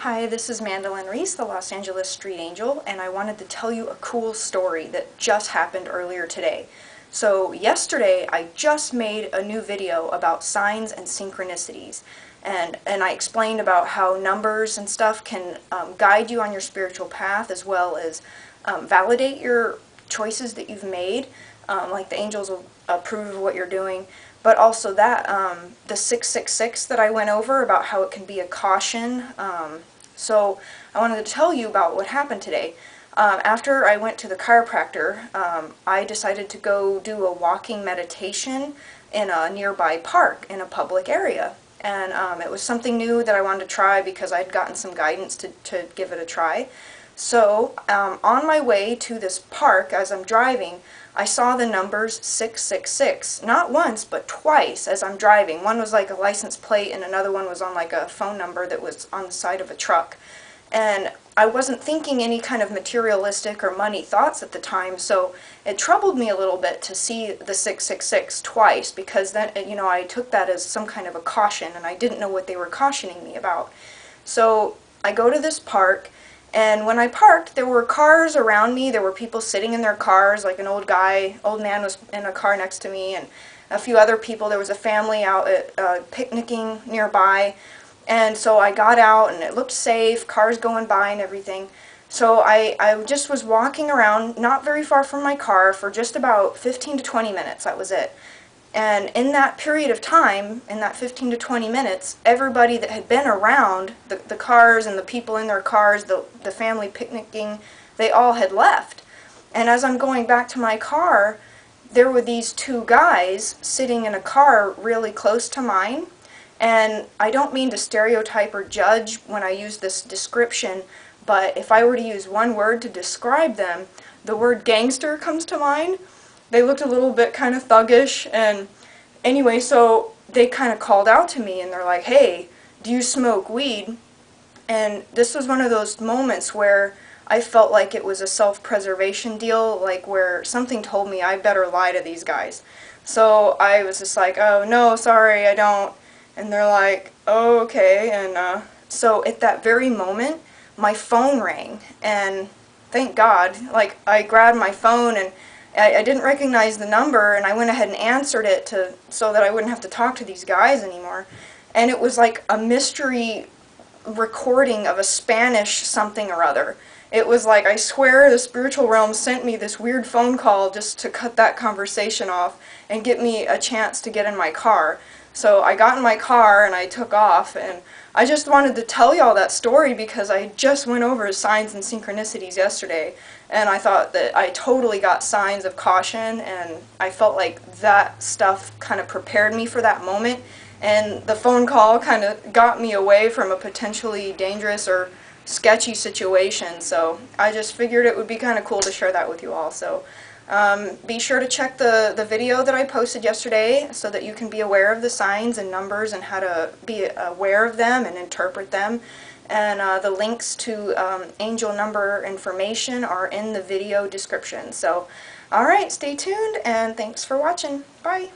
Hi, this is Mandelyn Reese, the Los Angeles Street Angel, and I wanted to tell you a cool story that just happened earlier today. So yesterday I just made a new video about signs and synchronicities, and I explained about how numbers and stuff can guide you on your spiritual path as well as validate your choices that you've made, like the angels will approve of what you're doing. But also that, the 666 that I went over about how it can be a caution. So I wanted to tell you about what happened today. After I went to the chiropractor, I decided to go do a walking meditation in a nearby park in a public area. And it was something new that I wanted to try because I'd gotten some guidance to give it a try. So on my way to this park, as I'm driving, I saw the numbers 666, not once, but twice as I'm driving. One was like a license plate and another one was on like a phone number that was on the side of a truck. And I wasn't thinking any kind of materialistic or money thoughts at the time, so it troubled me a little bit to see the 666 twice, because then, I took that as some kind of a caution and I didn't know what they were cautioning me about. So I go to this park, and when I parked, there were cars around me. There were people sitting in their cars, like an old man was in a car next to me, and a few other people. There was a family out at picnicking nearby. And so I got out, and it looked safe, cars going by and everything. So I just was walking around, not very far from my car, for just about 15 to 20 minutes. That was it. And in that period of time, in that 15 to 20 minutes, everybody that had been around, the cars and the people in their cars, the family picnicking, they all had left. And as I'm going back to my car, there were these two guys sitting in a car really close to mine. And I don't mean to stereotype or judge when I use this description, but if I were to use one word to describe them, the word gangster comes to mind. They looked a little bit kind of thuggish, and anyway, so they kind of called out to me and they're like, "Hey, do you smoke weed?" And this was one of those moments where I felt like it was a self-preservation deal, like where something told me I better lie to these guys. So I was just like, "Oh, no, sorry, I don't." And they're like, "Oh, okay." And so at that very moment, my phone rang, and thank God, like, I grabbed my phone and I didn't recognize the number, and I went ahead and answered it so that I wouldn't have to talk to these guys anymore. And it was like a mystery recording of a Spanish something or other. It was like, I swear the spiritual realm sent me this weird phone call just to cut that conversation off and get me a chance to get in my car. So I got in my car and I took off, and I just wanted to tell y'all that story because I just went over signs and synchronicities yesterday, and I thought that I totally got signs of caution, and I felt like that stuff kind of prepared me for that moment, and the phone call kind of got me away from a potentially dangerous or sketchy situation. So I just figured it would be kind of cool to share that with you all. So be sure to check the video that I posted yesterday so that you can be aware of the signs and numbers and how to be aware of them and interpret them. And the links to angel number information are in the video description. So, alright, stay tuned, and thanks for watching. Bye!